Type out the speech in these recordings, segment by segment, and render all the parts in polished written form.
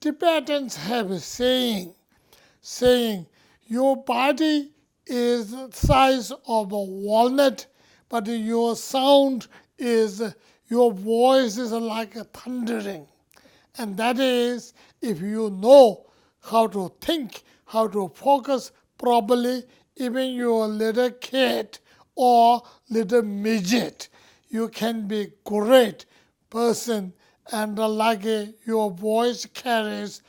Tibetans have a saying, your body is the size of a walnut, but your voice is like a thundering. And that is, if you know how to think, how to focus properly, even your little kid or little midget, you can be great person, and your voice carries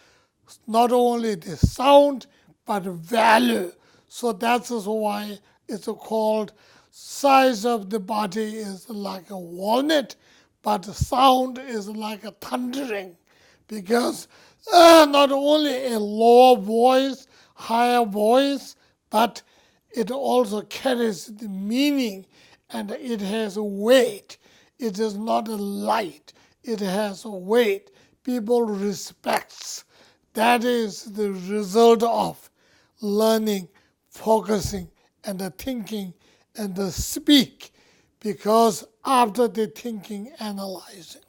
not only the sound but value. So that's why it's called size of the body is like a walnut, but the sound is like a thundering. Because not only a lower voice, higher voice, but it also carries the meaning and it has weight. It is not light. It has weight. People respect. That is the result of learning, focusing, and the thinking and the speak, because after the thinking, analyzing.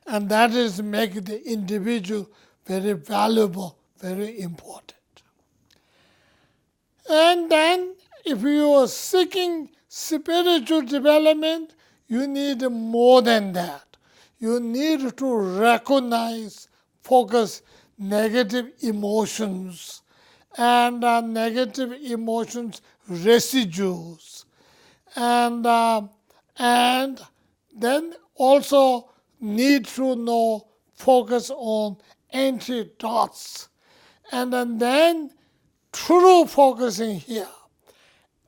And that is make the individual very valuable, very important. And then if you are seeking spiritual development, you need more than that. You need to recognize, focus negative emotions and negative emotions residues. And then also need to know, focus on antidotes. And then true focusing here,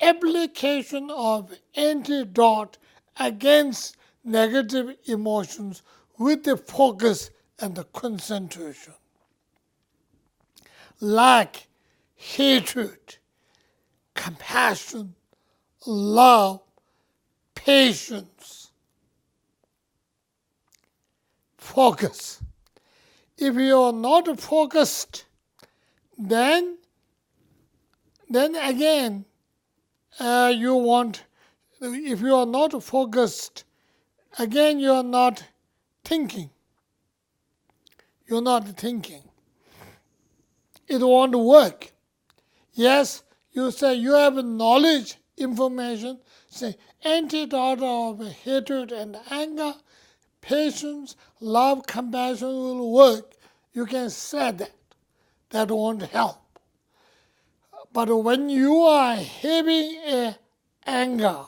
application of antidote against negative emotions with the focus and the concentration. Like hatred, compassion, love, patience. Focus. If you are not focused, then again, if you are not focused, again you are not thinking. You're not thinking. It won't work. Yes, you say you have knowledge, information, say antidote of hatred and anger, patience, love, compassion will work. You can say that. That won't help. But when you are having anger,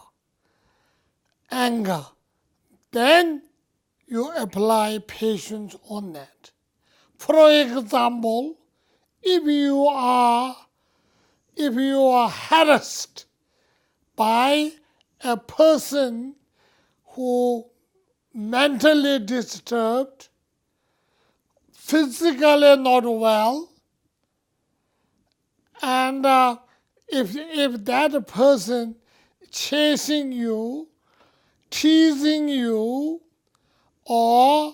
then you apply patience on that. For example, if you are harassed by a person who mentally disturbed, physically not well, and if that person chasing you, teasing you, or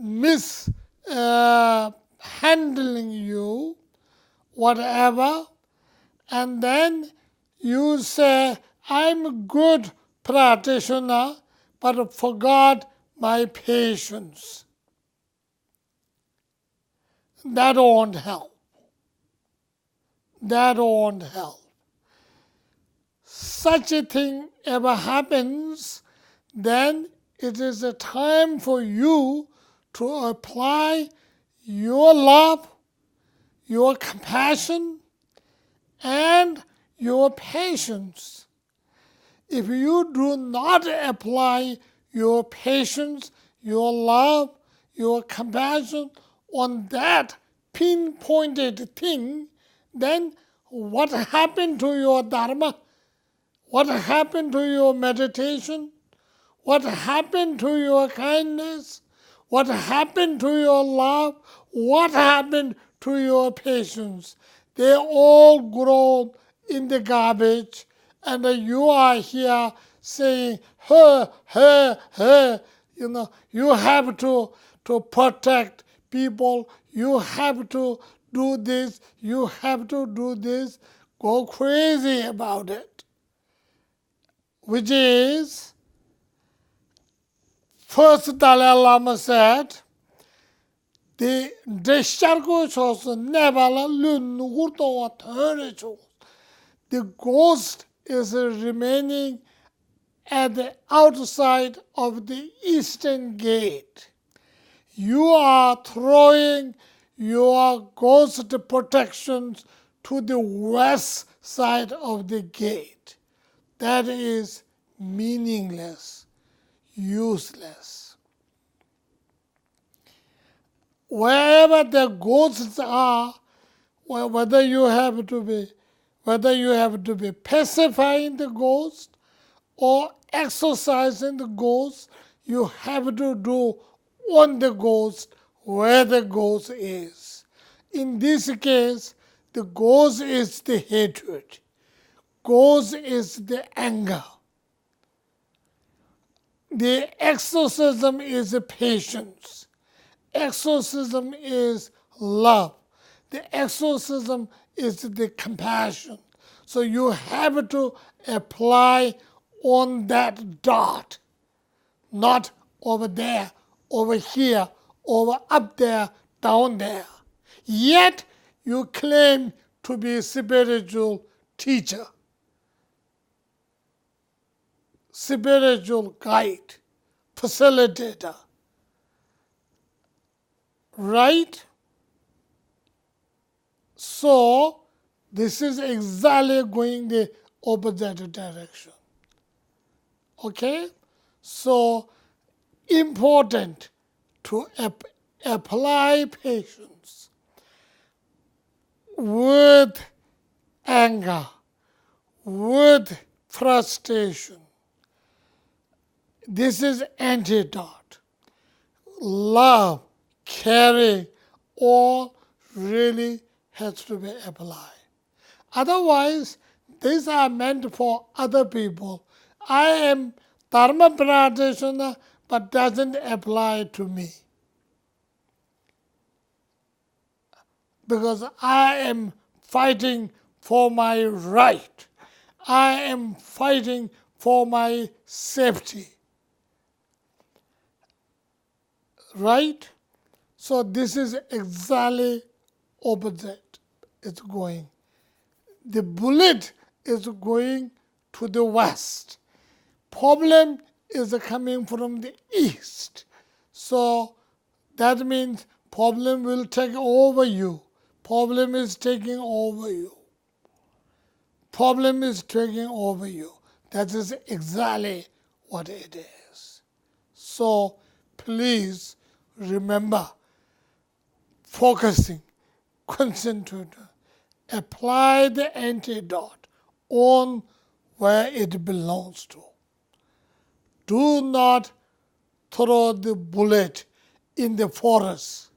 mishandling you, whatever, and then you say, I'm a good practitioner, but forgot my patience. That won't help. That won't help. Such a thing ever happens, then it is a time for you to apply your love, your compassion, and your patience. If you do not apply your patience, your love, your compassion on that pinpointed thing, then what happened to your dharma? What happened to your meditation? What happened to your kindness? What happened to your love? What happened to your patience? They all grow in the garbage, and you are here saying, her. You have to protect people. You have to do this. You have to do this. go crazy about it, which is, first Dalai Lama said, the ghost is remaining at the outside of the eastern gate. You are throwing your ghost protections to the west side of the gate. That is meaningless, useless. Wherever the ghosts are, whether you have to be pacifying the ghost or exorcising the ghost, you have to do on the ghost where the ghost is. In this case, the ghost is the hatred. Ghost is the anger. The exorcism is patience. Exorcism is love. The exorcism is the compassion. So you have to apply on that dot, not over there, over here, over up there, down there. Yet you claim to be a spiritual teacher, spiritual guide, facilitator. Right? So, this is exactly going the opposite direction. Okay? So, important to apply patience with anger, with frustration. This is antidote. Love, caring, all really has to be applied. Otherwise, these are meant for other people. I am Dharma practitioner, but doesn't apply to me. Because I am fighting for my right. I am fighting for my safety. Right? So this is exactly opposite. It's going. The bullet is going to the west. Problem is coming from the east. So that means problem will take over you. Problem is taking over you. Problem is taking over you. That is exactly what it is. So please remember, focusing, concentrating, apply the antidote on where it belongs to. Do not throw the bullet in the forest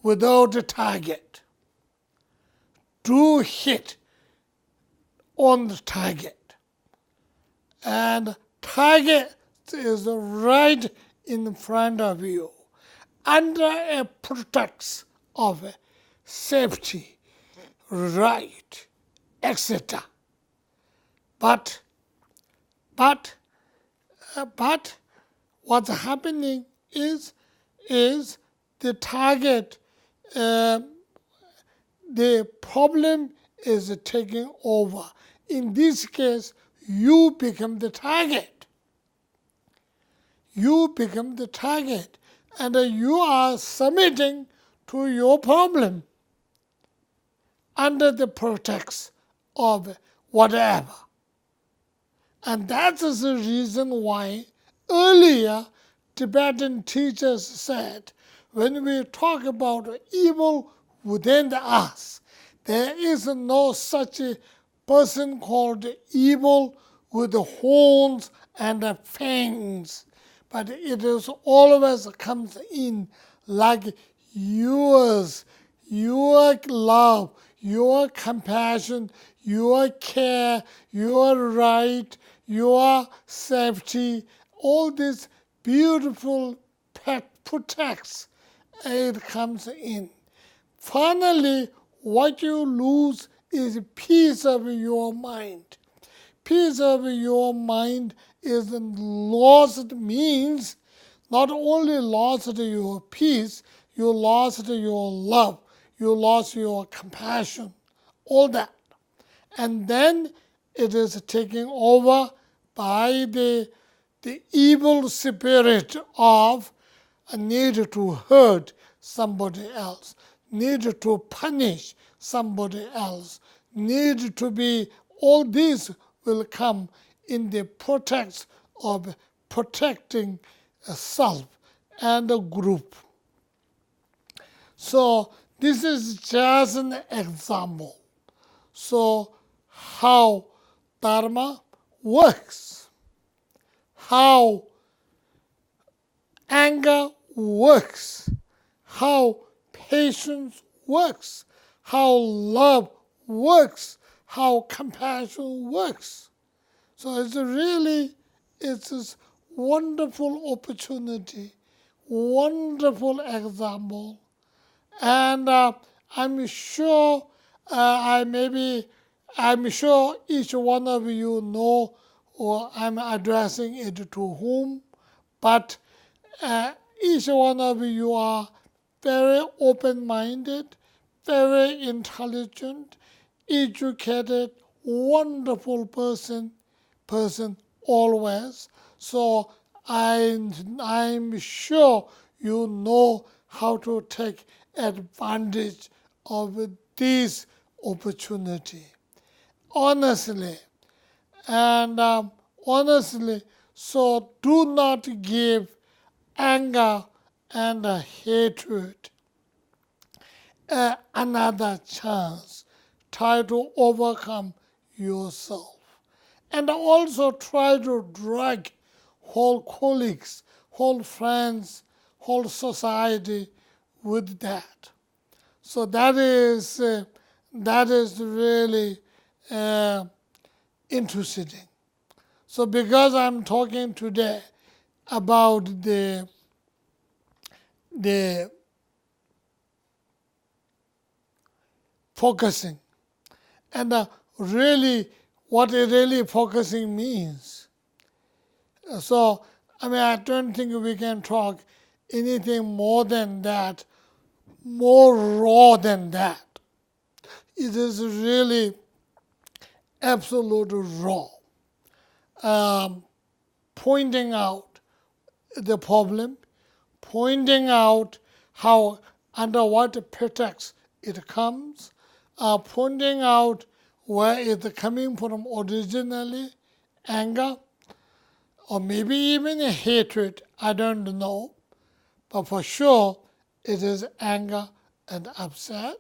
without a target. Do hit on the target. And target is right in front of you, under a pretext of safety, right, etc. But what's happening is the target, the problem is taking over. In this case, you become the target. You become the target, and you are submitting to your problem under the pretext of whatever. And that is the reason why earlier Tibetan teachers said, when we talk about evil within us, there is no such a person called evil with horns and fangs, but it is always comes in like yours, your love, your compassion, your care, your right, your safety, all these beautiful protects, it comes in. Finally, what you lose is peace of your mind. Peace of your mind is lost means not only lost your peace, you lost your love, you lost your compassion, all that. And then it is taken over by the evil spirit of a need to hurt somebody else, need to punish somebody else, need to be, all these will come in the pretext of protecting a self and a group. So this is just an example. So how Dharma works, how anger works, how patience works, how love works, how compassion works. So it's a wonderful opportunity, wonderful example, and I'm sure each one of you know, or I'm addressing it to whom, but each one of you are very open-minded, very intelligent, educated, wonderful person always. So I'm sure you know how to take advantage of this opportunity. Honestly, so do not give anger and hatred another chance. Try to overcome yourself. And also try to drag whole colleagues, whole friends, whole society with that. So that is really interesting. So because I'm talking today about the focusing, and really what really focusing means. So I don't think we can talk anything more than that, more raw than that. It is really absolute raw. Pointing out the problem, pointing out how, under what pretext it comes, pointing out where it's coming from originally, anger, or maybe even hatred, I don't know. But for sure, it is anger and upset.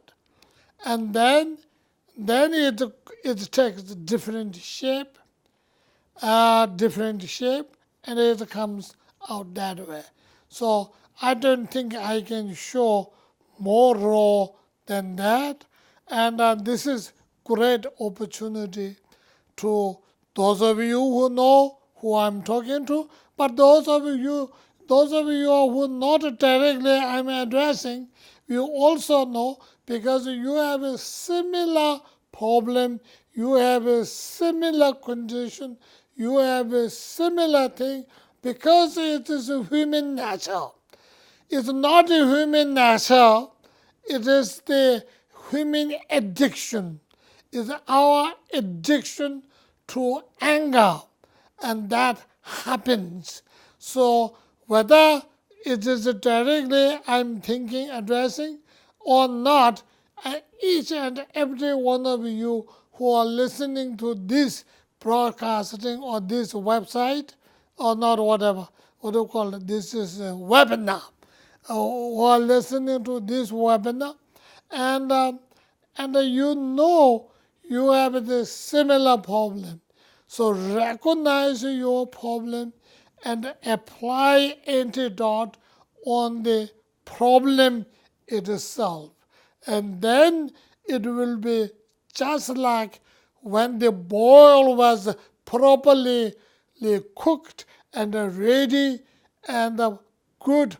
And then it takes different shape, and it comes out that way. So I don't think I can show more raw than that. And this is great opportunity to those of you who know who I'm talking to, but those of you who not directly I'm addressing, you also know, because you have a similar problem, you have a similar condition, you have a similar thing, because it is a human nature. It's not a human nature, it is the human addiction. It's our addiction to anger, and that happens. So whether it is directly I'm thinking, addressing, or not, each and every one of you who are listening to this broadcasting or this website, or not whatever, what do you call it? This is a webinar. Who are listening to this webinar, and you know you have the similar problem. So recognize your problem and apply antidote on the problem itself. And then it will be just like when the boil was properly cooked and ready, and the good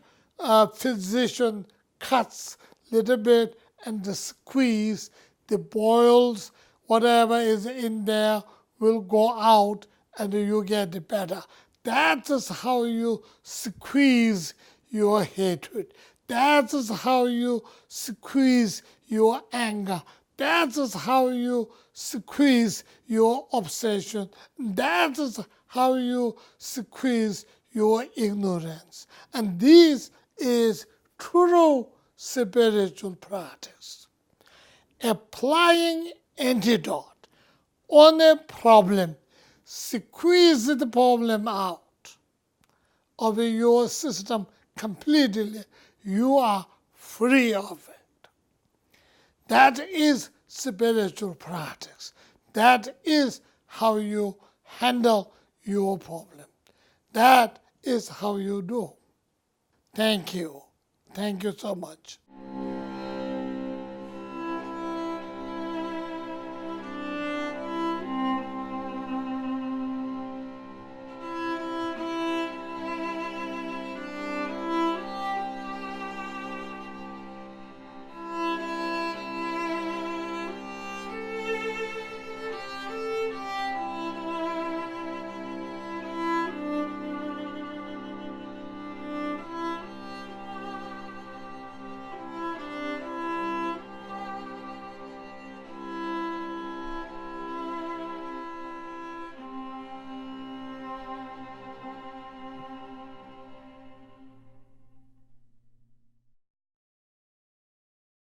physician cuts little bit and squeeze the boils whatever is in there will go out and you get better. That is how you squeeze your hatred. That is how you squeeze your anger. That is how you squeeze your obsession. That is how you squeeze your ignorance. And this is true spiritual practice. Applying antidote on a problem, squeeze the problem out of your system completely. You are free of it. That is spiritual practice. That is how you handle your problem. That is how you do. Thank you. Thank you so much.